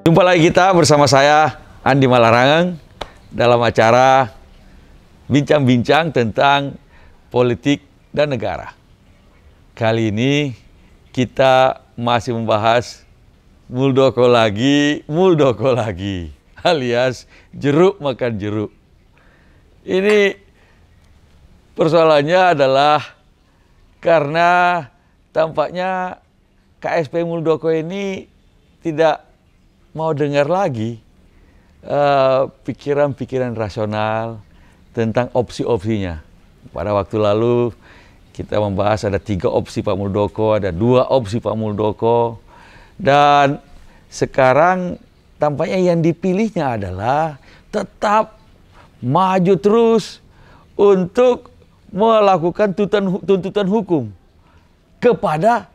Jumpa lagi kita bersama saya, Andi Malarangang, dalam acara bincang-bincang tentang politik dan negara. Kali ini kita masih membahas Muldoko lagi, alias jeruk makan jeruk. Ini persoalannya adalah karena tampaknya KSP Muldoko ini tidak mau dengar lagi pikiran-pikiran rasional tentang opsi-opsinya. Pada waktu lalu kita membahas ada 3 opsi Pak Muldoko, ada 2 opsi Pak Muldoko, dan sekarang tampaknya yang dipilihnya adalah tetap maju terus untuk melakukan tuntutan hukum kepada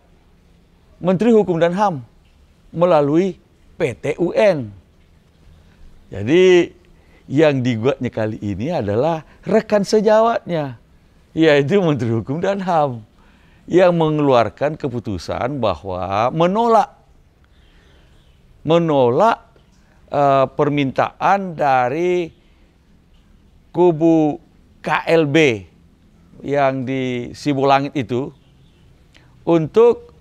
Menteri Hukum dan HAM melalui PT UN. Jadi yang digugatnya kali ini adalah rekan sejawatnya, yaitu Menteri Hukum dan HAM, yang mengeluarkan keputusan bahwa menolak permintaan dari kubu KLB yang di Sibolangit itu untuk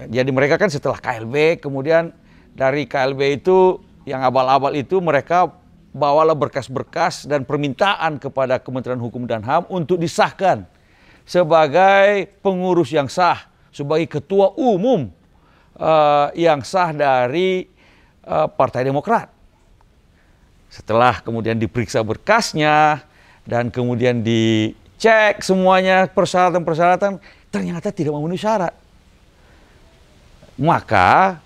jadi mereka kan setelah KLB, kemudian dari KLB itu yang abal-abal itu mereka bawalah berkas-berkas dan permintaan kepada Kementerian Hukum dan HAM untuk disahkan sebagai pengurus yang sah, sebagai ketua umum yang sah dari Partai Demokrat. Setelah kemudian diperiksa berkasnya dan kemudian dicek semuanya persyaratan-persyaratan, ternyata tidak memenuhi syarat. Maka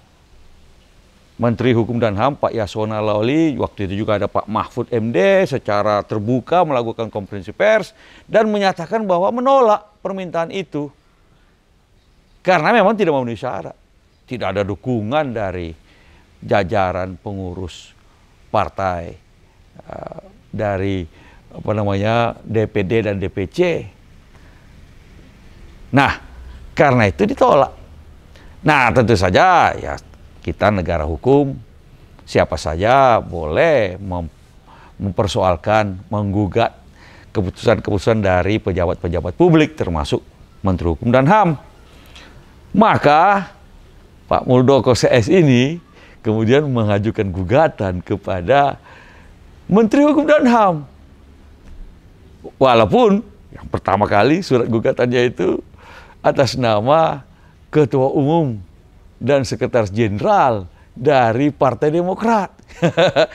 Menteri Hukum dan HAM Pak Yasona Lawli, waktu itu juga ada Pak Mahfud MD, secara terbuka melakukan konferensi pers dan menyatakan bahwa menolak permintaan itu karena memang tidak memenuhi syarat. Tidak ada dukungan dari jajaran pengurus partai, dari DPD dan DPC. Nah, karena itu ditolak. Nah, tentu saja ya kita negara hukum, siapa saja boleh mempersoalkan, menggugat keputusan-keputusan dari pejabat-pejabat publik termasuk Menteri Hukum dan HAM. Maka Pak Muldoko CS ini kemudian mengajukan gugatan kepada Menteri Hukum dan HAM. Walaupun yang pertama kali surat gugatannya itu atas nama Ketua Umum dan Sekretaris Jenderal dari Partai Demokrat.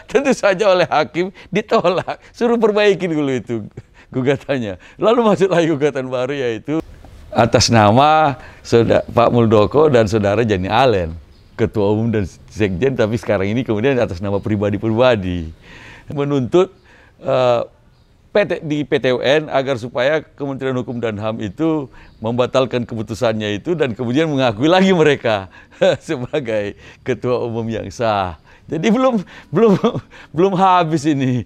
Tentu saja oleh hakim ditolak, suruh perbaiki dulu itu gugatannya. Lalu masuk lagi gugatan baru, yaitu atas nama Pak Muldoko dan Saudara Jani Allen, Ketua Umum dan Sekjen, tapi sekarang ini kemudian atas nama pribadi-pribadi, menuntut di PT UN agar supaya Kementerian Hukum dan HAM itu membatalkan keputusannya itu dan kemudian mengakui lagi mereka sebagai ketua umum yang sah. Jadi belum habis ini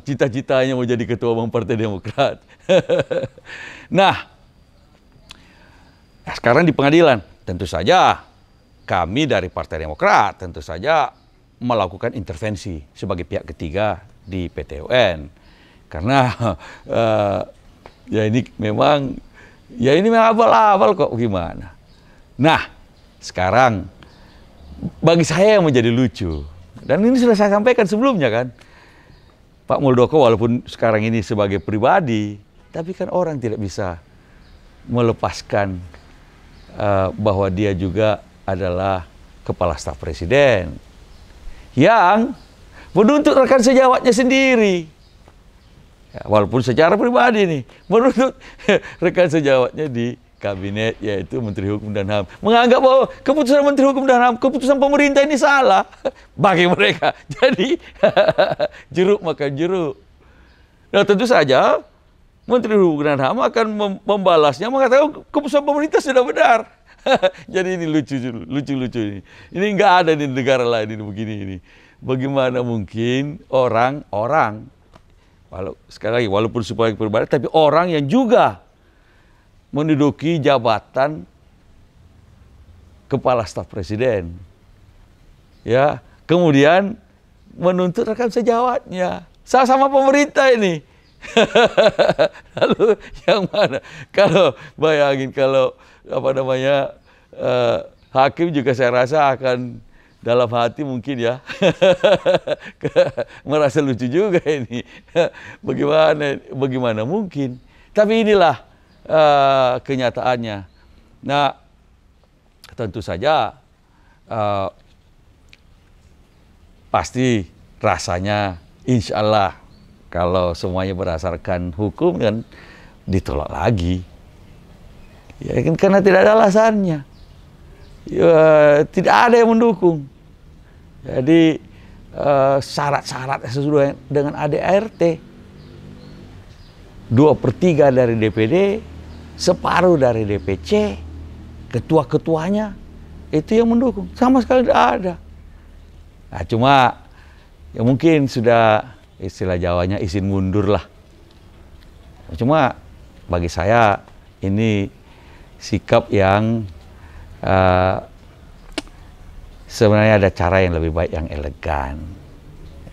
cita-citanya mau jadi ketua umum Partai Demokrat. Nah, sekarang di pengadilan tentu saja kami dari Partai Demokrat tentu saja melakukan intervensi sebagai pihak ketiga di PT UN. Karena ya ini memang abal-abal kok, gimana. Nah, sekarang bagi saya yang menjadi lucu, dan ini sudah saya sampaikan sebelumnya kan, Pak Muldoko walaupun sekarang ini sebagai pribadi, tapi kan orang tidak bisa melepaskan bahwa dia juga adalah kepala staf presiden yang menuntut rekan sejawatnya sendiri. Ya, walaupun secara pribadi nih menurut rekan sejawatnya di kabinet, yaitu Menteri Hukum dan HAM, menganggap bahwa keputusan Menteri Hukum dan HAM, keputusan pemerintah ini salah bagi mereka. Jadi jeruk makan jeruk. Nah, tentu saja Menteri Hukum dan HAM akan membalasnya, mengatakan keputusan pemerintah sudah benar. Jadi ini lucu ini. Ini nggak ada di negara lain ini begini ini. Bagaimana mungkin orang sekali lagi, walaupun sebagai pribadi, tapi orang yang juga menduduki jabatan kepala staf presiden, ya, kemudian menuntut rekam sejawatnya. Sama-sama pemerintah ini. Lalu yang mana? Kalau bayangin kalau apa namanya hakim juga saya rasa akan dalam hati mungkin ya merasa lucu juga ini. Bagaimana mungkin? Tapi inilah kenyataannya. Nah, tentu saja pasti rasanya insya Allah kalau semuanya berdasarkan hukum kan ditolak lagi. Ya kan karena tidak ada alasannya. Ya, tidak ada yang mendukung. Jadi syarat-syarat sesuai dengan ADART 2/3 dari DPD, separuh dari DPC, ketua-ketuanya itu yang mendukung. Sama sekali tidak ada. Nah, cuma ya mungkin sudah istilah Jawanya izin mundur lah. Cuma bagi saya ini sikap yang sebenarnya ada cara yang lebih baik, yang elegan.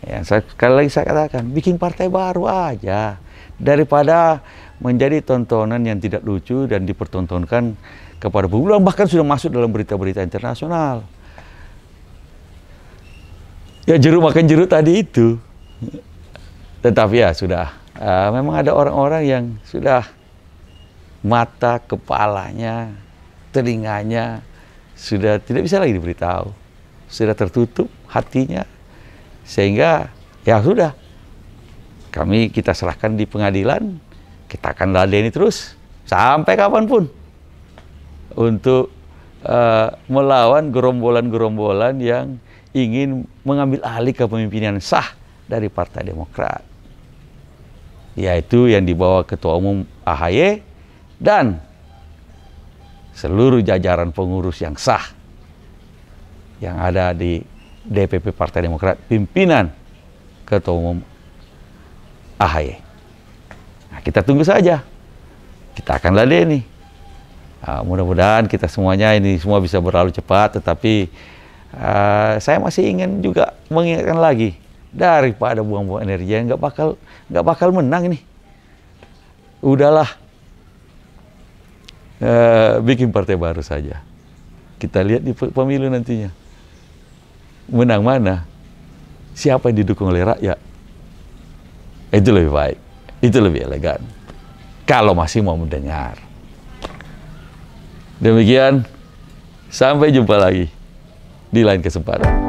Yang sekali lagi saya katakan, bikin partai baru aja daripada menjadi tontonan yang tidak lucu dan dipertontonkan kepada publik, bahkan sudah masuk dalam berita-berita internasional. Ya jeruk makan jeruk tadi itu. Tetapi ya sudah, memang ada orang-orang yang sudah mata, kepalanya, telinganya sudah tidak bisa lagi diberitahu. Sudah tertutup hatinya. Sehingga ya sudah, kita serahkan di pengadilan, kita akan ladeni terus sampai kapanpun untuk melawan gerombolan-gerombolan yang ingin mengambil alih kepemimpinan sah dari Partai Demokrat. Yaitu yang dibawa Ketua Umum AHY dan seluruh jajaran pengurus yang sah yang ada di DPP Partai Demokrat, pimpinan Ketua Umum AHY. Nah, kita tunggu saja. Kita akan ladeni. Nah, mudah-mudahan kita semuanya ini semua bisa berlalu cepat, tetapi saya masih ingin juga mengingatkan lagi, daripada buang-buang energi yang nggak bakal menang ini. Udahlah, bikin partai baru saja. Kita lihat di pemilu nantinya. Menang mana? Siapa yang didukung oleh rakyat? Itu lebih baik. Itu lebih elegan. Kalau masih mau mendengar. Demikian, sampai jumpa lagi di lain kesempatan.